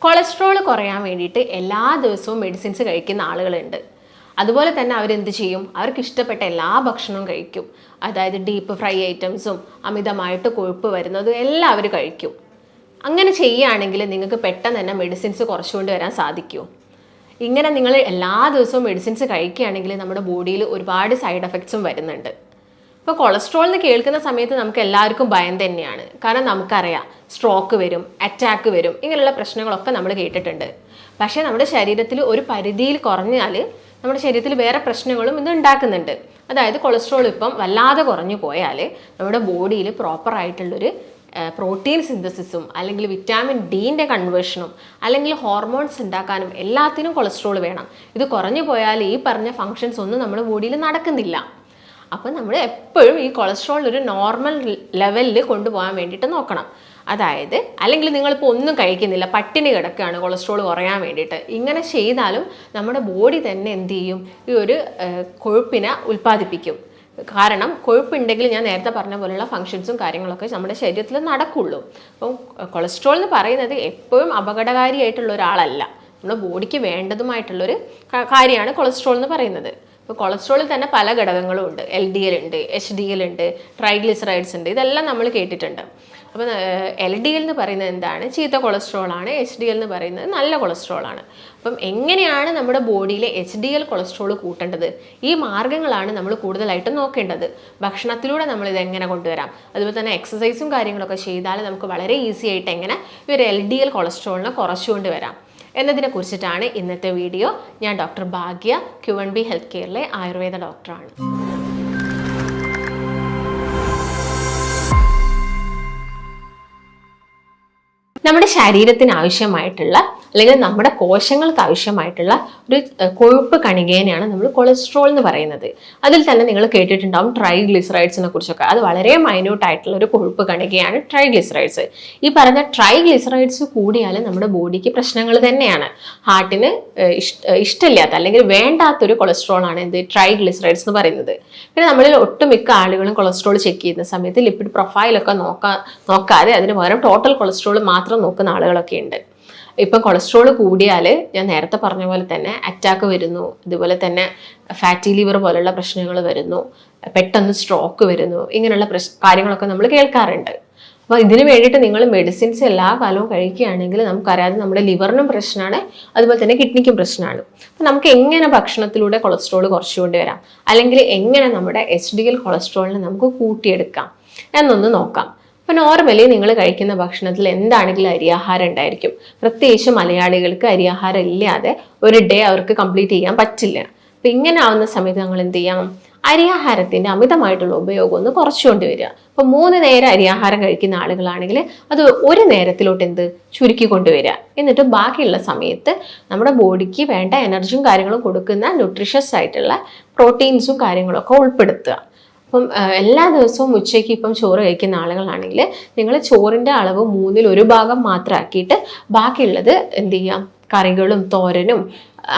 Cholesterol കുറയാൻ വേണ്ടിയിട്ട് എല്ലാ ദിവസവും മെഡിസിൻസ് കഴിക്കുന്ന ആളുകളുണ്ട്. അതുപോലെ തന്നെ അവരെന്ത് ചെയ്യും? അവർക്ക് ഇഷ്ടപ്പെട്ട എല്ലാ ഭക്ഷണവും കഴിക്കും. അതായത് ഡീപ്പ് ഫ്രൈ ഐറ്റംസും അമിതമായിട്ട് കൊഴുപ്പ് വരുന്നതും എല്ലാം അവർ കഴിക്കും. അങ്ങനെ ചെയ്യുകയാണെങ്കിൽ നിങ്ങൾക്ക് പെട്ടെന്ന് തന്നെ മെഡിസിൻസ് കുറച്ചുകൊണ്ട് വരാൻ സാധിക്കുമോ? ഇങ്ങനെ നിങ്ങൾ എല്ലാ ദിവസവും മെഡിസിൻസ് കഴിക്കുകയാണെങ്കിൽ നമ്മുടെ ബോഡിയിൽ ഒരുപാട് സൈഡ് എഫക്ട്സും വരുന്നുണ്ട്. ഇപ്പോൾ കൊളസ്ട്രോൾ എന്ന് കേൾക്കുന്ന സമയത്ത് നമുക്ക് എല്ലാവർക്കും ഭയം തന്നെയാണ്. കാരണം നമുക്കറിയാം സ്ട്രോക്ക് വരും, അറ്റാക്ക് വരും, ഇങ്ങനെയുള്ള പ്രശ്നങ്ങളൊക്കെ നമ്മൾ കേട്ടിട്ടുണ്ട്. പക്ഷേ നമ്മുടെ ശരീരത്തിൽ ഒരു പരിധിയിൽ കുറഞ്ഞാൽ നമ്മുടെ ശരീരത്തിൽ വേറെ പ്രശ്നങ്ങളും ഇത് ഉണ്ടാക്കുന്നുണ്ട്. അതായത് കൊളസ്ട്രോൾ ഇപ്പം വല്ലാതെ കുറഞ്ഞു പോയാൽ നമ്മുടെ ബോഡിയിൽ പ്രോപ്പറായിട്ടുള്ളൊരു പ്രോട്ടീൻ സിന്തസിസും അല്ലെങ്കിൽ വിറ്റാമിൻ ഡിൻ്റെ കൺവേർഷനും അല്ലെങ്കിൽ ഹോർമോൺസ് ഉണ്ടാക്കാനും എല്ലാത്തിനും കൊളസ്ട്രോൾ വേണം. ഇത് കുറഞ്ഞു പോയാൽ ഈ പറഞ്ഞ ഫങ്ഷൻസ് ഒന്നും നമ്മുടെ ബോഡിയിൽ നടക്കുന്നില്ല. അപ്പോൾ നമ്മൾ എപ്പോഴും ഈ കൊളസ്ട്രോൾ ഒരു നോർമൽ ലെവലിൽ കൊണ്ടുപോകാൻ വേണ്ടിയിട്ട് നോക്കണം. അതായത് അല്ലെങ്കിൽ നിങ്ങളിപ്പോൾ ഒന്നും കഴിക്കുന്നില്ല, പട്ടിണി കിടക്കുകയാണ് കൊളസ്ട്രോൾ കുറയാൻ വേണ്ടിയിട്ട്. ഇങ്ങനെ ചെയ്താലും നമ്മുടെ ബോഡി തന്നെ എന്ത് ചെയ്യും? ഈ ഒരു കൊഴുപ്പിനെ ഉൽപ്പാദിപ്പിക്കും. കാരണം കൊഴുപ്പുണ്ടെങ്കിൽ ഞാൻ നേരത്തെ പറഞ്ഞ പോലെയുള്ള ഫങ്ഷൻസും കാര്യങ്ങളൊക്കെ നമ്മുടെ ശരീരത്തിൽ നടക്കുള്ളൂ. അപ്പം കൊളസ്ട്രോൾ എന്ന് പറയുന്നത് എപ്പോഴും അപകടകാരിയായിട്ടുള്ള ഒരാളല്ല, നമ്മുടെ ബോഡിക്ക് വേണ്ടതുമായിട്ടുള്ളൊരു കാര്യമാണ് കൊളസ്ട്രോൾ എന്ന് പറയുന്നത്. ഇപ്പോൾ കൊളസ്ട്രോളിൽ തന്നെ പല ഘടകങ്ങളും ഉണ്ട്. LDL ഉണ്ട്, HDL ഉണ്ട്, ട്രൈഗ്ലിസറൈഡ്സ് ഉണ്ട്, ഇതെല്ലാം നമ്മൾ കേട്ടിട്ടുണ്ട്. അപ്പോൾ LDL എന്ന് പറയുന്നത് എന്താണ്? ചീത്ത കൊളസ്ട്രോളാണ്. HDL എന്ന് പറയുന്നത് നല്ല കൊളസ്ട്രോളാണ്. അപ്പം എങ്ങനെയാണ് നമ്മുടെ ബോഡിയിൽ HDL കൊളസ്ട്രോൾ കൂട്ടേണ്ടത്? ഈ മാർഗ്ഗങ്ങളാണ് നമ്മൾ കൂടുതലായിട്ട് നോക്കേണ്ടത്. ഭക്ഷണത്തിലൂടെ നമ്മൾ ഇതെങ്ങനെ കൊണ്ടുവരാം, അതുപോലെ തന്നെ എക്സസൈസും കാര്യങ്ങളൊക്കെ ചെയ്താൽ നമുക്ക് വളരെ ഈസി ആയിട്ട് എങ്ങനെ ഈ ഒരു LDL കൊളസ്ട്രോളിനെ കുറച്ചുകൊണ്ട് വരാം എന്നതിനെ കുറിച്ചിട്ടാണ് ഇന്നത്തെ വീഡിയോ. ഞാൻ ഡോക്ടർ ഭാഗ്യ, Q&B ഹെൽത്ത് കെയറിലെ ആയുർവേദ ഡോക്ടറാണ്. നമ്മുടെ ശരീരത്തിന് ആവശ്യമായിട്ടുള്ള അല്ലെങ്കിൽ നമ്മുടെ കോശങ്ങൾക്ക് ആവശ്യമായിട്ടുള്ള ഒരു കൊഴുപ്പ് കണികേനെയാണ് നമ്മൾ കൊളസ്ട്രോൾ എന്ന് പറയുന്നത്. അതിൽ തന്നെ നിങ്ങൾ കേട്ടിട്ടുണ്ടാവും ട്രൈഗ്ലിസറൈഡ്സിനെ കുറിച്ചൊക്കെ. അത് വളരെ മൈന്യൂട്ട് ആയിട്ടുള്ള ഒരു കൊഴുപ്പ് കണികയാണ് ട്രൈഗ്ലിസറൈഡ്സ്. ഈ പറഞ്ഞ ട്രൈഗ്ലിസറൈഡ്സ് കൂടിയാൽ നമ്മുടെ ബോഡിക്ക് പ്രശ്നങ്ങൾ തന്നെയാണ്. ഹാർട്ടിന് ഇഷ്ടമില്ലാത്ത അല്ലെങ്കിൽ വേണ്ടാത്തൊരു കൊളസ്ട്രോളാണ് എന്ത് ട്രൈഗ്ലിസറൈഡ്സ് എന്ന് പറയുന്നത്. പിന്നെ നമ്മളിൽ ഒട്ടുമിക്ക ആളുകളും കൊളസ്ട്രോൾ ചെക്ക് ചെയ്യുന്ന സമയത്ത് ലിപ്പിഡ് പ്രൊഫൈലൊക്കെ നോക്കാതെ അതിന് പകരം ടോട്ടൽ കൊളസ്ട്രോൾ മാത്രം നോക്കുന്ന ആളുകളൊക്കെ ഉണ്ട്. ഇപ്പം കൊളസ്ട്രോൾ കൂടിയാൽ ഞാൻ നേരത്തെ പറഞ്ഞ പോലെ തന്നെ അറ്റാക്ക് വരുന്നു, അതുപോലെ തന്നെ ഫാറ്റി ലിവർ പോലുള്ള പ്രശ്നങ്ങൾ വരുന്നു, പെട്ടെന്ന് സ്ട്രോക്ക് വരുന്നു, ഇങ്ങനെയുള്ള കാര്യങ്ങളൊക്കെ നമ്മൾ കേൾക്കാറുണ്ട്. അപ്പോൾ ഇതിന് വേണ്ടിയിട്ട് നിങ്ങൾ മെഡിസിൻസ് എല്ലാ കാലവും കഴിക്കുകയാണെങ്കിൽ നമുക്കറിയാതെ നമ്മുടെ ലിവറിനും പ്രശ്നമാണ്, അതുപോലെ തന്നെ കിഡ്നിക്കും പ്രശ്നമാണ്. അപ്പം നമുക്ക് എങ്ങനെ ഭക്ഷണത്തിലൂടെ കൊളസ്ട്രോൾ കുറച്ചുകൊണ്ട് വരാം, അല്ലെങ്കിൽ എങ്ങനെ നമ്മുടെ HDL കൊളസ്ട്രോളിനെ നമുക്ക് കൂട്ടിയെടുക്കാം എന്നൊന്ന് നോക്കാം. അപ്പോൾ നോർമലി നിങ്ങൾ കഴിക്കുന്ന ഭക്ഷണത്തിൽ എന്താണെങ്കിലും അരിയാഹാരം ഉണ്ടായിരിക്കും. പ്രത്യേകിച്ച് മലയാളികൾക്ക് അരിയാഹാരം ഇല്ലാതെ ഒരു ഡേ അവർക്ക് കംപ്ലീറ്റ് ചെയ്യാൻ പറ്റില്ല. അപ്പം ഇങ്ങനെ ആവുന്ന സമയത്ത് നമ്മൾ എന്ത് ചെയ്യാം? അരിയാഹാരത്തിൻ്റെ അമിതമായിട്ടുള്ള ഉപയോഗം ഒന്ന് കുറച്ചുകൊണ്ട് വരിക. അപ്പോൾ 3 നേരം അരിയാഹാരം കഴിക്കുന്ന ആളുകളാണെങ്കിൽ അത് ഒരു നേരത്തിലോട്ട് ചുരുക്കി കൊണ്ടുവരിക. എന്നിട്ട് ബാക്കിയുള്ള സമയത്ത് നമ്മുടെ ബോഡിക്ക് വേണ്ട എനർജിയും കാര്യങ്ങളും കൊടുക്കുന്ന ന്യൂട്രീഷ്യസ് ആയിട്ടുള്ള പ്രോട്ടീൻസും കാര്യങ്ങളൊക്കെ ഉൾപ്പെടുത്തുക. അപ്പം എല്ലാ ദിവസവും ഉച്ചയ്ക്ക് ഇപ്പം ചോറ് കഴിക്കുന്ന ആളുകളാണെങ്കിൽ നിങ്ങൾ ചോറിൻ്റെ അളവ് 1/3 ഭാഗം മാത്രമാക്കിയിട്ട് ബാക്കിയുള്ളത് എന്ത് ചെയ്യാം? കറികളും തോരനും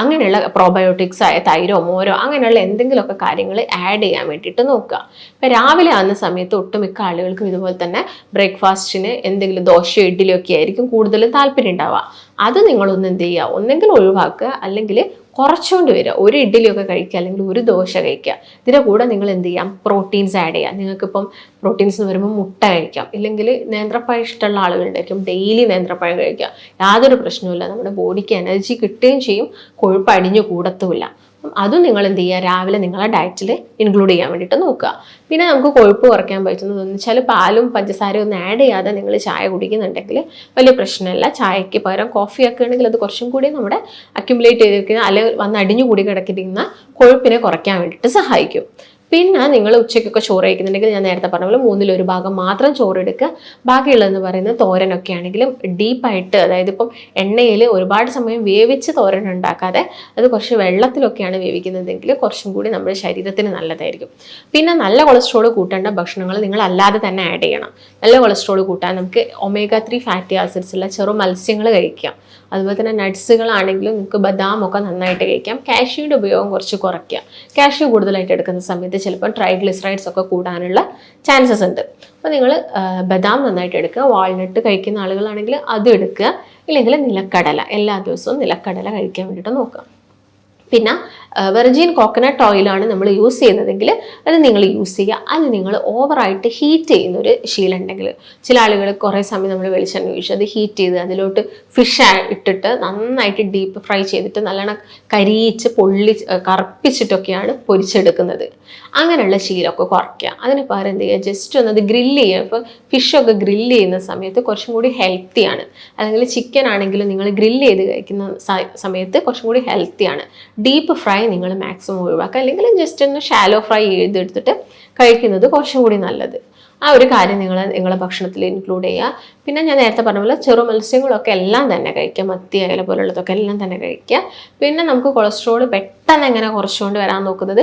അങ്ങനെയുള്ള പ്രോബയോട്ടിക്സ് ആയ തൈരോ മോരോ അങ്ങനെയുള്ള എന്തെങ്കിലുമൊക്കെ കാര്യങ്ങൾ ആഡ് ചെയ്യാൻ വേണ്ടിയിട്ട് നോക്കുക. ഇപ്പം രാവിലെ ആകുന്ന സമയത്ത് ഒട്ടുമിക്ക ആളുകൾക്കും ഇതുപോലെ തന്നെ ബ്രേക്ക്ഫാസ്റ്റിന് എന്തെങ്കിലും ദോശയോ ഇഡ്ഡലിയോ ഒക്കെ ആയിരിക്കും കൂടുതലും താല്പര്യം ഉണ്ടാവുക. അത് നിങ്ങളൊന്ന് എന്ത് ചെയ്യുക? ഒന്നെങ്കിലും ഒഴിവാക്കുക, അല്ലെങ്കിൽ കുറച്ചുകൊണ്ട് വരിക. ഒരു ഇഡ്ഡലിയൊക്കെ കഴിക്കുക, അല്ലെങ്കിൽ ഒരു ദോശ കഴിക്കുക. ഇതിൻ്റെ കൂടെ നിങ്ങൾ എന്ത് ചെയ്യാം? പ്രോട്ടീൻസ് ആഡ് ചെയ്യുക. നിങ്ങൾക്കിപ്പം പ്രോട്ടീൻസ് എന്ന് പറയുമ്പോൾ മുട്ട കഴിക്കാം, ഇല്ലെങ്കിൽ നേന്ത്രപ്പഴം ഇഷ്ടമുള്ള ആളുകളുണ്ടായിരിക്കും, ഡെയിലി നേന്ത്രപ്പഴം കഴിക്കുക. യാതൊരു പ്രശ്നവുമില്ല, നമ്മുടെ ബോഡിക്ക് എനർജി കിട്ടുകയും ചെയ്യും, കൊഴുപ്പ് അടിഞ്ഞു കൂടത്തുമില്ല. അതും നിങ്ങൾ എന്ത് ചെയ്യുക? രാവിലെ നിങ്ങളെ ഡയറ്റിൽ ഇൻക്ലൂഡ് ചെയ്യാൻ വേണ്ടിയിട്ട് നോക്കുക. പിന്നെ നമുക്ക് കൊഴുപ്പ് കുറയ്ക്കാൻ പറ്റുന്നതെന്ന് വെച്ചാൽ പാലും പഞ്ചസാരയും ഒന്നും ആഡ് ചെയ്യാതെ നിങ്ങൾ ചായ കുടിക്കുന്നുണ്ടെങ്കിൽ വലിയ പ്രശ്നമില്ല. ചായക്ക് പകരം കോഫി ഒക്കെ ആണെങ്കിൽ അത് കുറച്ചും കൂടി നമ്മുടെ അക്യുമുലേറ്റ് ചെയ്തിരിക്കുന്ന അല്ലെങ്കിൽ വന്ന് അടിഞ്ഞു കൂടി കിടക്കിയിരിക്കുന്ന കൊഴുപ്പിനെ കുറയ്ക്കാൻ വേണ്ടിയിട്ട് സഹായിക്കും. പിന്നെ നിങ്ങൾ ഉച്ചയ്ക്കൊക്കെ ചോറ് കഴിക്കുന്നുണ്ടെങ്കിൽ ഞാൻ നേരത്തെ പറഞ്ഞ പോലെ 1/3 ഭാഗം മാത്രം ചോറ് എടുക്കുക. ബാക്കിയുള്ളതെന്ന് പറയുന്നത് തോരനൊക്കെ ആണെങ്കിലും ഡീപ്പായിട്ട്, അതായത് ഇപ്പം എണ്ണയിൽ ഒരുപാട് സമയം വേവിച്ച് തോരൻ ഉണ്ടാക്കാതെ അത് കുറച്ച് വെള്ളത്തിലൊക്കെയാണ് വേവിക്കുന്നതെങ്കിൽ കുറച്ചും കൂടി നമ്മുടെ ശരീരത്തിന് നല്ലതായിരിക്കും. പിന്നെ നല്ല കൊളസ്ട്രോൾ കൂട്ടേണ്ട ഭക്ഷണങ്ങൾ നിങ്ങൾ അല്ലാതെ തന്നെ ആഡ് ചെയ്യണം. നല്ല കൊളസ്ട്രോൾ കൂട്ടാൻ നമുക്ക് omega-3 ഫാറ്റി ആസിഡ്സ് ഉള്ള ചെറു മത്സ്യങ്ങൾ കഴിക്കാം. അതുപോലെ തന്നെ നട്ട്സുകളാണെങ്കിലും നിങ്ങൾക്ക് ബദാമൊക്കെ നന്നായിട്ട് കഴിക്കാം. കാഷ്യൂയുടെ ഉപയോഗം കുറച്ച് കുറയ്ക്കുക. കാഷ്യൂ കൂടുതലായിട്ട് എടുക്കുന്ന സമയത്ത് ചിലപ്പോൾ ട്രൈഗ്ലിസറൈഡ്സ് ഒക്കെ കൂടാനുള്ള ചാൻസസ് ഉണ്ട്. അപ്പോൾ നിങ്ങൾ ബദാം നന്നായിട്ട് എടുക്കുക. വാൾനട്ട് കഴിക്കുന്ന ആളുകളാണെങ്കിൽ അത് എടുക്കുക. ഇല്ലെങ്കിൽ നിലക്കടല, എല്ലാ ദിവസവും നിലക്കടല കഴിക്കാൻ വേണ്ടിയിട്ട് നോക്കുക. പിന്നെ വെർജിൻ കോക്കനട്ട് ഓയിലാണ് നമ്മൾ യൂസ് ചെയ്യുന്നതെങ്കിൽ അത് നിങ്ങൾ യൂസ് ചെയ്യുക. അത് നിങ്ങൾ ഓവറായിട്ട് ഹീറ്റ് ചെയ്യുന്നൊരു ശീലം ഉണ്ടെങ്കിൽ, ചില ആളുകൾ കുറേ സമയം നമ്മൾ വെളിച്ചെണ്ണ ഒഴിച്ച് അത് ഹീറ്റ് ചെയ്ത് അതിലോട്ട് ഫിഷ് ഇട്ടിട്ട് നന്നായിട്ട് ഡീപ്പ് ഫ്രൈ ചെയ്തിട്ട് നല്ലോണം കരിയിച്ച് കറുപ്പിച്ചിട്ടൊക്കെയാണ് പൊരിച്ചെടുക്കുന്നത്. അങ്ങനെയുള്ള ശീലമൊക്കെ കുറയ്ക്കുക. അതിന് പകരം എന്ത് ചെയ്യുക, ജസ്റ്റ് ഒന്ന് അത് ഗ്രില്ല് ചെയ്യുക. ഇപ്പോൾ ഫിഷൊക്കെ ഗ്രില്ല് ചെയ്യുന്ന സമയത്ത് കുറച്ചും കൂടി ഹെൽത്തിയാണ്. അല്ലെങ്കിൽ ചിക്കൻ ആണെങ്കിലും നിങ്ങൾ ഗ്രില്ല് ചെയ്ത് കഴിക്കുന്ന സമയത്ത് കുറച്ചും കൂടി ഹെൽത്തിയാണ്. ഡീപ്പ് ഫ്രൈ നിങ്ങൾ മാക്സിമം ഒഴിവാക്കുക. അല്ലെങ്കിൽ ജസ്റ്റ് ഒന്ന് ഷാലോ ഫ്രൈ ചെയ്തെടുത്തിട്ട് കഴിക്കുന്നത് കുറച്ചും കൂടി നല്ലത്. ആ ഒരു കാര്യം നിങ്ങളെ ഭക്ഷണത്തിൽ ഇൻക്ലൂഡ് ചെയ്യുക. പിന്നെ ഞാൻ നേരത്തെ പറഞ്ഞ പോലെ ചെറു മത്സ്യങ്ങളൊക്കെ എല്ലാം തന്നെ കഴിക്കുക, മത്തി അയല പോലുള്ളതൊക്കെ എല്ലാം തന്നെ കഴിക്കുക. പിന്നെ നമുക്ക് കൊളസ്ട്രോൾ പെട്ടെന്ന് എങ്ങനെ കുറച്ചുകൊണ്ട് വരാൻ നോക്കുന്നത്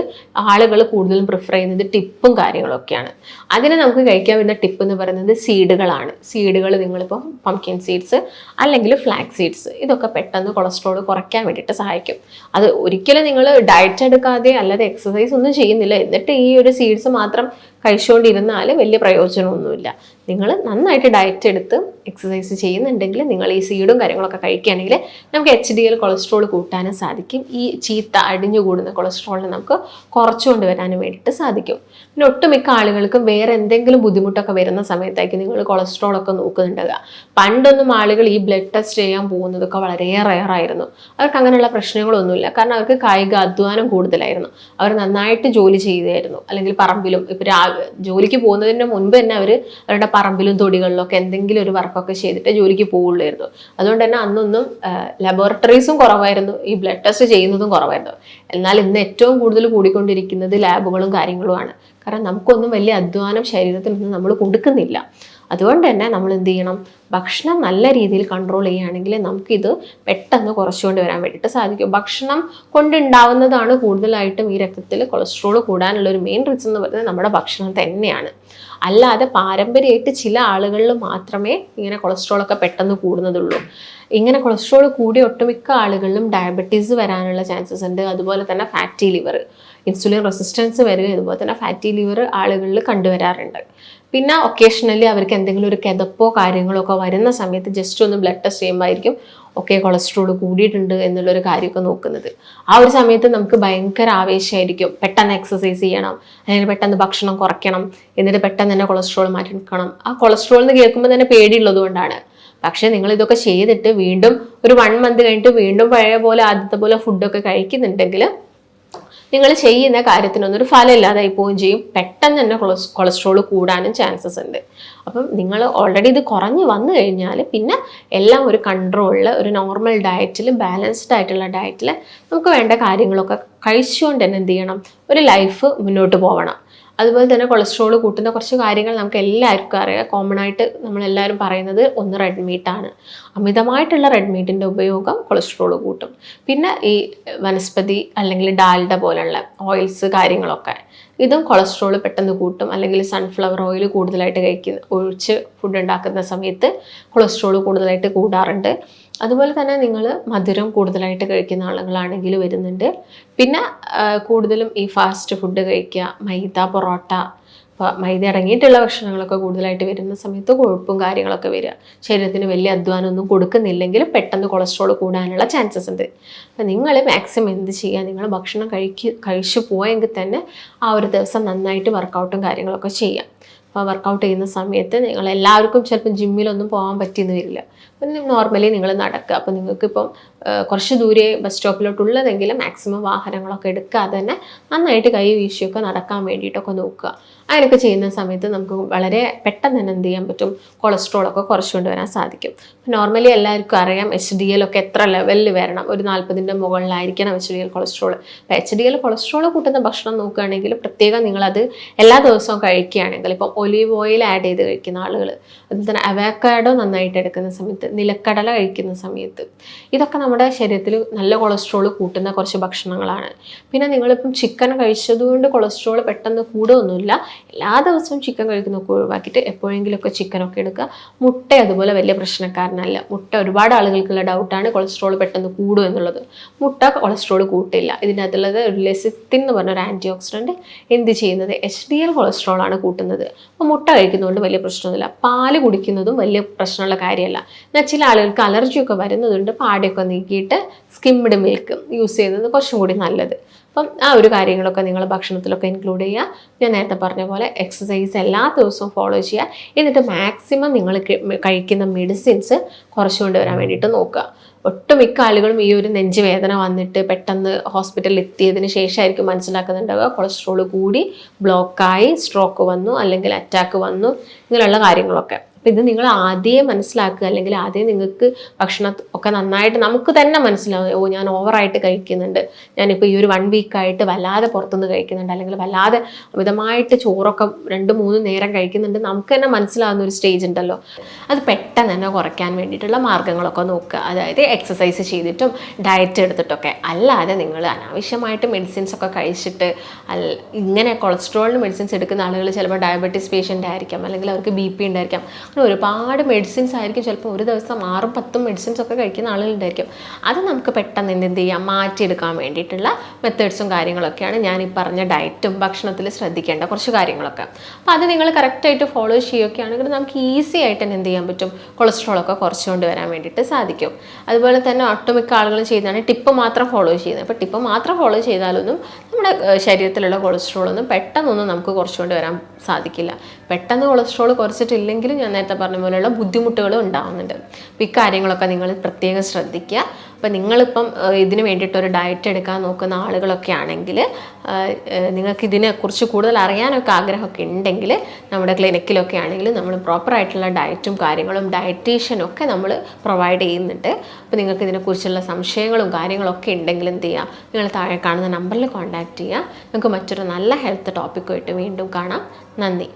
ആളുകൾ കൂടുതലും പ്രിഫർ ചെയ്യുന്നത് ടിപ്പും കാര്യങ്ങളൊക്കെയാണ്. അതിന് നമുക്ക് കഴിക്കാൻ വരുന്ന ടിപ്പ് എന്ന് പറയുന്നത് സീഡുകളാണ്. സീഡുകൾ നിങ്ങളിപ്പോൾ പംകിൻ സീഡ്സ് അല്ലെങ്കിൽ ഫ്ലാക്സ് സീഡ്സ്, ഇതൊക്കെ പെട്ടെന്ന് കൊളസ്ട്രോൾ കുറയ്ക്കാൻ വേണ്ടിയിട്ട് സഹായിക്കും. അത് ഒരിക്കലും നിങ്ങൾ ഡയറ്റ് എടുക്കാതെ അല്ലാതെ എക്സസൈസ് ഒന്നും ചെയ്യുന്നില്ല എന്നിട്ട് ഈ ഒരു സീഡ്സ് മാത്രം കഴിച്ചുകൊണ്ടിരുന്നാൽ വലിയ പ്രയോജനമൊന്നുമില്ല. നിങ്ങൾ നന്നായിട്ട് ഡയറ്റ് എടുത്ത് എക്സസൈസ് ചെയ്യുന്നുണ്ടെങ്കിൽ നിങ്ങൾ ഈ സീഡും കാര്യങ്ങളൊക്കെ കഴിക്കുകയാണെങ്കിൽ നമുക്ക് HDL കൊളസ്ട്രോൾ കൂട്ടാനും സാധിക്കും. ഈ ചീത്ത അടിഞ്ഞുകൂടുന്ന കൊളസ്ട്രോളിനെ നമുക്ക് കുറച്ചുകൊണ്ട് വരാനും വേണ്ടിയിട്ട് സാധിക്കും. പിന്നെ ഒട്ടുമിക്ക ആളുകൾക്കും വേറെ എന്തെങ്കിലും ബുദ്ധിമുട്ടൊക്കെ വരുന്ന സമയത്തായിരിക്കും നിങ്ങൾ കൊളസ്ട്രോളൊക്കെ നോക്കുന്നുണ്ടാകുക. പണ്ടൊന്നും ആളുകൾ ഈ ബ്ലഡ് ടെസ്റ്റ് ചെയ്യാൻ പോകുന്നതൊക്കെ വളരെ റെയറായിരുന്നു. അവർക്ക് അങ്ങനെയുള്ള പ്രശ്നങ്ങളൊന്നുമില്ല. കാരണം അവർക്ക് കായിക അധ്വാനം കൂടുതലായിരുന്നു. അവർ നന്നായിട്ട് ജോലി ചെയ്തായിരുന്നു. അല്ലെങ്കിൽ പറമ്പിലും ഇപ്പോൾ ജോലിക്ക് പോകുന്നതിന് മുൻപ് തന്നെ അവരുടെ പറമ്പിലും തൊടികളിലൊക്കെ എന്തെങ്കിലും ഒരു വർക്കൊക്കെ ചെയ്തിട്ട് ജോലിക്ക് പോകുള്ളായിരുന്നു. അതുകൊണ്ട് തന്നെ അന്നൊന്നും ലബോറട്ടറീസും കുറവായിരുന്നു, ഈ ബ്ലഡ് ടെസ്റ്റ് ചെയ്യുന്നതും കുറവായിരുന്നു. എന്നാൽ ഇന്ന് ഏറ്റവും കൂടുതൽ കൂടിക്കൊണ്ടിരിക്കുന്നത് ലാബുകളും കാര്യങ്ങളുമാണ്. കാരണം നമുക്കൊന്നും വലിയ അധ്വാനം ശരീരത്തിനൊന്നും നമ്മൾ കൊടുക്കുന്നില്ല. അതുകൊണ്ട് തന്നെ നമ്മൾ എന്ത് ചെയ്യണം, ഭക്ഷണം നല്ല രീതിയിൽ കൺട്രോൾ ചെയ്യുകയാണെങ്കിൽ നമുക്കിത് പെട്ടെന്ന് കുറച്ചുകൊണ്ട് വരാൻ വേണ്ടിയിട്ട് സാധിക്കും. ഭക്ഷണം കൊണ്ടുണ്ടാവുന്നതാണ് കൂടുതലായിട്ടും ഈ രക്തത്തിൽ കൊളസ്ട്രോൾ കൂടാനുള്ള ഒരു മെയിൻ റീസൺ എന്ന് പറയുന്നത് നമ്മുടെ ഭക്ഷണം തന്നെയാണ്. അല്ലാതെ പാരമ്പര്യമായിട്ട് ചില ആളുകളിൽ മാത്രമേ ഇങ്ങനെ കൊളസ്ട്രോളൊക്കെ പെട്ടെന്ന് കൂടുന്നതുള്ളൂ. ഇങ്ങനെ കൊളസ്ട്രോൾ കൂടി ഒട്ടുമിക്ക ആളുകളിലും ഡയബറ്റീസ് വരാനുള്ള ചാൻസസ് ഉണ്ട്. അതുപോലെ തന്നെ ഫാറ്റി ലിവർ, ഇൻസുലിൻ റെസിസ്റ്റൻസ് വരിക, അതുപോലെ തന്നെ ഫാറ്റി ലിവർ ആളുകളിൽ കണ്ടുവരാറുണ്ട്. പിന്നെ ഒക്കേഷണലി അവർക്ക് എന്തെങ്കിലും ഒരു കിതപ്പോ കാര്യങ്ങളോ ഒക്കെ വരുന്ന സമയത്ത് ജസ്റ്റ് ഒന്ന് ബ്ലഡ് ടെസ്റ്റ് ചെയ്യുമ്പോഴായിരിക്കും കൊളസ്ട്രോൾ കൂടിയിട്ടുണ്ട് എന്നുള്ളൊരു കാര്യമൊക്കെ നോക്കുന്നത്. ആ ഒരു സമയത്ത് നമുക്ക് ഭയങ്കര ആവേശമായിരിക്കും, പെട്ടെന്ന് എക്സസൈസ് ചെയ്യണം, അല്ലെങ്കിൽ പെട്ടെന്ന് ഭക്ഷണം കുറയ്ക്കണം, എന്നിട്ട് പെട്ടെന്ന് തന്നെ കൊളസ്ട്രോൾ മാറ്റി എടുക്കണം. ആ കൊളസ്ട്രോൾ എന്ന് കേൾക്കുമ്പോൾ തന്നെ പേടിയുള്ളത് കൊണ്ടാണ്. പക്ഷെ നിങ്ങൾ ഇതൊക്കെ ചെയ്തിട്ട് വീണ്ടും ഒരു 1 മന്ത് കഴിഞ്ഞിട്ട് വീണ്ടും പഴയ പോലെ ആദ്യത്തെ പോലെ ഫുഡൊക്കെ കഴിക്കുന്നുണ്ടെങ്കിൽ നിങ്ങൾ ചെയ്യുന്ന കാര്യത്തിനൊന്നും ഒരു ഫലം ഇല്ലാതായി പോവുകയും ചെയ്യും. പെട്ടെന്ന് തന്നെ കൊളസ്ട്രോൾ കൂടാനും ചാൻസസ് ഉണ്ട്. അപ്പം നിങ്ങൾ ഓൾറെഡി ഇത് കുറഞ്ഞ് വന്നു കഴിഞ്ഞാൽ പിന്നെ എല്ലാം ഒരു കൺട്രോളിൽ, ഒരു നോർമൽ ഡയറ്റിൽ, ബാലൻസ്ഡ് ആയിട്ടുള്ള ഡയറ്റിൽ നമുക്ക് വേണ്ട കാര്യങ്ങളൊക്കെ കഴിച്ചുകൊണ്ട് തന്നെ എന്ത് ചെയ്യണം, ഒരു ലൈഫ് മുന്നോട്ട് പോകണം. അതുപോലെ തന്നെ കൊളസ്ട്രോൾ കൂട്ടുന്ന കുറച്ച് കാര്യങ്ങൾ നമുക്ക് എല്ലാവർക്കും അറിയാം. കോമൺ ആയിട്ട് നമ്മളെല്ലാവരും പറയുന്നത് ഒന്ന് റെഡ് മീറ്റാണ്. അമിതമായിട്ടുള്ള റെഡ് മീറ്റിൻ്റെ ഉപയോഗം കൊളസ്ട്രോൾ കൂട്ടും. പിന്നെ ഈ വനസ്പതി അല്ലെങ്കിൽ ഡാൽഡ പോലുള്ള ഓയിൽസ് കാര്യങ്ങളൊക്കെ, ഇതും കൊളസ്ട്രോൾ പെട്ടെന്ന് കൂട്ടും. അല്ലെങ്കിൽ സൺഫ്ലവർ ഓയിൽ കൂടുതലായിട്ട് ഒഴിച്ച് ഫുഡ് ഉണ്ടാക്കുന്ന സമയത്ത് കൊളസ്ട്രോൾ കൂടുതലായിട്ട് കൂടാറുണ്ട്. അതുപോലെ തന്നെ നിങ്ങൾ മധുരം കൂടുതലായിട്ട് കഴിക്കുന്ന ആളുകളാണെങ്കിൽ വരുന്നുണ്ട്. പിന്നെ കൂടുതലും ഈ ഫാസ്റ്റ് ഫുഡ് കഴിക്കുക, മൈദ, പൊറോട്ട, മൈദ അടങ്ങിയിട്ടുള്ള ഭക്ഷണങ്ങളൊക്കെ കൂടുതലായിട്ട് വരുന്ന സമയത്ത് കൊഴുപ്പും കാര്യങ്ങളൊക്കെ വരിക. ശരീരത്തിന് വലിയ അധ്വാനമൊന്നും കൊടുക്കുന്നില്ലെങ്കിൽ പെട്ടെന്ന് കൊളസ്ട്രോൾ കൂടാനുള്ള ചാൻസസ് ഉണ്ട്. അപ്പം നിങ്ങൾ മാക്സിമം എന്ത് ചെയ്യുക, നിങ്ങൾ ഭക്ഷണം കഴിച്ചു പോയെങ്കിൽ തന്നെ ആ ഒരു ദിവസം നന്നായിട്ട് വർക്കൗട്ടും കാര്യങ്ങളൊക്കെ ചെയ്യാം. അപ്പോൾ വർക്കൗട്ട് ചെയ്യുന്ന സമയത്ത് നിങ്ങൾ എല്ലാവർക്കും ചിലപ്പോൾ ജിമ്മിലൊന്നും പോകാൻ പറ്റിയെന്ന് വരില്ല. അപ്പം നോർമലി നിങ്ങൾ നടക്കുക. അപ്പോൾ നിങ്ങൾക്കിപ്പം കുറച്ച് ദൂരെ ബസ് സ്റ്റോപ്പിലോട്ടുള്ളതെങ്കിലും മാക്സിമം വാഹനങ്ങളൊക്കെ എടുക്കാതെ തന്നെ നന്നായിട്ട് കൈ വീശിയൊക്കെ നടക്കാൻ വേണ്ടിയിട്ടൊക്കെ നോക്കുക. അങ്ങനെയൊക്കെ ചെയ്യുന്ന സമയത്ത് നമുക്ക് വളരെ പെട്ടെന്ന് തന്നെ എന്ത് ചെയ്യാൻ പറ്റും, കൊളസ്ട്രോളൊക്കെ കുറച്ചുകൊണ്ട് വരാൻ സാധിക്കും. നോർമലി എല്ലാവർക്കും അറിയാം HDL ഒക്കെ എത്ര ലെവലിൽ വരണം, ഒരു 40ൻ്റെ മുകളിലായിരിക്കണം HDL കൊളസ്ട്രോൾ. അപ്പോൾ HDL കൊളസ്ട്രോൾ കൂട്ടുന്ന ഭക്ഷണം നോക്കുകയാണെങ്കിൽ പ്രത്യേകം നിങ്ങളത് എല്ലാ ദിവസവും കഴിക്കുകയാണെങ്കിൽ, ഇപ്പം ഒലീവ് ഓയിൽ ആഡ് ചെയ്ത് കഴിക്കുന്ന ആളുകൾ, അതുപോലെ തന്നെ അവക്കാഡോ നന്നായിട്ട് എടുക്കുന്ന സമയത്ത്, നിലക്കടല കഴിക്കുന്ന സമയത്ത്, ഇതൊക്കെ നമ്മുടെ ശരീരത്തിൽ നല്ല കൊളസ്ട്രോൾ കൂട്ടുന്ന കുറച്ച് ഭക്ഷണങ്ങളാണ്. പിന്നെ നിങ്ങളിപ്പം ചിക്കൻ കഴിച്ചതുകൊണ്ട് കൊളസ്ട്രോൾ പെട്ടെന്ന് കൂടുകയൊന്നുമില്ല. എല്ലാ ദിവസവും ചിക്കൻ കഴിക്കുന്നതൊക്കെ ഒഴിവാക്കിയിട്ട് എപ്പോഴെങ്കിലുമൊക്കെ ചിക്കനൊക്കെ എടുക്കുക. മുട്ട അതുപോലെ വലിയ പ്രശ്നക്കാരനല്ല. മുട്ട ഒരുപാട് ആളുകൾക്കുള്ള ഡൗട്ടാണ് കൊളസ്ട്രോൾ പെട്ടെന്ന് കൂടും എന്നുള്ളത്. മുട്ട കൊളസ്ട്രോൾ കൂട്ടില്ല. ഇതിനകത്തുള്ളത് ലെസിത്തിൻ എന്ന് പറഞ്ഞ ഒരു ആൻറ്റി ഓക്സിഡൻറ്റ് എന്ത് ചെയ്യുന്നത് HDL കൊളസ്ട്രോൾ ആണ് കൂട്ടുന്നത്. അപ്പോൾ മുട്ട കഴിക്കുന്നതുകൊണ്ട് വലിയ പ്രശ്നമൊന്നുമില്ല. പാല് കുടിക്കുന്നതും വലിയ പ്രശ്നമുള്ള കാര്യമല്ല. എന്നാൽ ചില ആളുകൾക്ക് അലർജിയൊക്കെ വരുന്നതുകൊണ്ട് പാടയൊക്കെ നീക്കിയിട്ട് സ്കിംഡ് മിൽക്ക് യൂസ് ചെയ്യുന്നത് കുറച്ചും കൂടി നല്ലത്. അപ്പം ആ ഒരു കാര്യങ്ങളൊക്കെ നിങ്ങൾ ഭക്ഷണത്തിലൊക്കെ ഇൻക്ലൂഡ് ചെയ്യുക. ഞാൻ നേരത്തെ പറഞ്ഞ പോലെ എക്സസൈസ് എല്ലാ ദിവസവും ഫോളോ ചെയ്യുക. എന്നിട്ട് മാക്സിമം നിങ്ങൾ കഴിക്കുന്ന മെഡിസിൻസ് കുറച്ചുകൊണ്ട് വരാൻ വേണ്ടിയിട്ട് നോക്കുക. ഒട്ടുമിക്ക ആളുകളും ഈ ഒരു നെഞ്ചുവേദന വന്നിട്ട് പെട്ടെന്ന് ഹോസ്പിറ്റലിൽ എത്തിയതിന് ശേഷമായിരിക്കും മനസ്സിലാക്കുന്നുണ്ടാവുക കൊളസ്ട്രോൾ കൂടി, ബ്ലോക്കായി, സ്ട്രോക്ക് വന്നു, അല്ലെങ്കിൽ അറ്റാക്ക് വന്നു, ഇങ്ങനെയുള്ള കാര്യങ്ങളൊക്കെ. അപ്പം ഇത് നിങ്ങൾ ആദ്യമേ മനസ്സിലാക്കുക, അല്ലെങ്കിൽ ആദ്യം നിങ്ങൾക്ക് ഭക്ഷണം ഒക്കെ നന്നായിട്ട് നമുക്ക് തന്നെ മനസ്സിലാവും, ഓ ഞാൻ ഓവറായിട്ട് കഴിക്കുന്നുണ്ട്, ഞാനിപ്പോൾ ഈ ഒരു 1 വീക്കായിട്ട് വല്ലാതെ പുറത്തുനിന്ന് കഴിക്കുന്നുണ്ട്, അല്ലെങ്കിൽ വല്ലാതെ അമിതമായിട്ട് ചോറൊക്കെ 2-3 നേരം കഴിക്കുന്നുണ്ട്, നമുക്ക് തന്നെ മനസ്സിലാവുന്ന ഒരു സ്റ്റേജ് ഉണ്ടല്ലോ. അത് പെട്ടെന്ന് തന്നെ കുറയ്ക്കാൻ വേണ്ടിയിട്ടുള്ള മാർഗ്ഗങ്ങളൊക്കെ നോക്കുക. അതായത് എക്സസൈസ് ചെയ്തിട്ടും ഡയറ്റ് എടുത്തിട്ടൊക്കെ. അല്ലാതെ നിങ്ങൾ അനാവശ്യമായിട്ട് മെഡിസിൻസ് ഒക്കെ കഴിച്ചിട്ട് ഇങ്ങനെ കൊളസ്ട്രോളിന് മെഡിസിൻസ് എടുക്കുന്ന ആളുകൾ ചിലപ്പോൾ ഡയബറ്റീസ് പേഷ്യൻ്റ് ആയിരിക്കാം, അല്ലെങ്കിൽ അവർക്ക് BP ഉണ്ടായിരിക്കാം. അങ്ങനെ ഒരുപാട് മെഡിസിൻസ് ആയിരിക്കും. ചിലപ്പോൾ ഒരു ദിവസം 6-10 മെഡിസിൻസ് ഒക്കെ കഴിക്കുന്ന ആളുകളുണ്ടായിരിക്കും. അത് നമുക്ക് പെട്ടെന്ന് എന്ത് ചെയ്യാം, മാറ്റിയെടുക്കാൻ വേണ്ടിയിട്ടുള്ള മെത്തേഡ്സും കാര്യങ്ങളൊക്കെയാണ് ഞാൻ ഈ പറഞ്ഞ ഡയറ്റും ഭക്ഷണത്തിൽ ശ്രദ്ധിക്കേണ്ട കുറച്ച് കാര്യങ്ങളൊക്കെ. അപ്പോൾ അത് നിങ്ങൾ കറക്റ്റായിട്ട് ഫോളോ ചെയ്യുകയാണെങ്കിൽ നമുക്ക് ഈസി ആയിട്ട് തന്നെ എന്ത് ചെയ്യാൻ പറ്റും, കൊളസ്ട്രോളൊക്കെ കുറച്ചുകൊണ്ട് വരാൻ വേണ്ടിയിട്ട് സാധിക്കും. അതുപോലെ തന്നെ ഒട്ടുമിക്ക ആളുകളും ചെയ്യുന്നതാണ് ടിപ്പ് മാത്രം ഫോളോ ചെയ്യുന്നത്. അപ്പോൾ ടിപ്പ് മാത്രം ഫോളോ ചെയ്താലൊന്നും നമ്മുടെ ശരീരത്തിലുള്ള കൊളസ്ട്രോളൊന്നും പെട്ടെന്നൊന്നും നമുക്ക് കുറച്ചുകൊണ്ട് വരാൻ സാധിക്കില്ല. പെട്ടെന്ന് കൊളസ്ട്രോൾ കുറച്ചിട്ടില്ലെങ്കിലും ഞാൻ നേരത്തെ പറഞ്ഞ പോലെയുള്ള ബുദ്ധിമുട്ടുകളും ഉണ്ടാകുന്നുണ്ട്. അപ്പോൾ ഇക്കാര്യങ്ങളൊക്കെ നിങ്ങൾ പ്രത്യേകം ശ്രദ്ധിക്കുക. അപ്പോൾ നിങ്ങളിപ്പം ഇതിന് വേണ്ടിയിട്ടൊരു ഡയറ്റ് എടുക്കാൻ നോക്കുന്ന ആളുകളൊക്കെ ആണെങ്കിൽ, നിങ്ങൾക്ക് ഇതിനെക്കുറിച്ച് കൂടുതൽ അറിയാനൊക്കെ ആഗ്രഹമൊക്കെ ഉണ്ടെങ്കിൽ നമ്മുടെ ക്ലിനിക്കിലൊക്കെ ആണെങ്കിൽ നമ്മൾ പ്രോപ്പറായിട്ടുള്ള ഡയറ്റും കാര്യങ്ങളും ഡയറ്റീഷ്യനും ഒക്കെ നമ്മൾ പ്രൊവൈഡ് ചെയ്യുന്നുണ്ട്. അപ്പോൾ നിങ്ങൾക്ക് ഇതിനെക്കുറിച്ചുള്ള സംശയങ്ങളും കാര്യങ്ങളൊക്കെ ഉണ്ടെങ്കിൽ എന്ത് ചെയ്യുക, നിങ്ങൾ താഴെ കാണുന്ന നമ്പറിൽ കോൺടാക്റ്റ് ചെയ്യുക. നിങ്ങൾക്ക് മറ്റൊരു നല്ല ഹെൽത്ത് ടോപ്പിക്കുമായിട്ട് വീണ്ടും കാണാം. നന്ദി.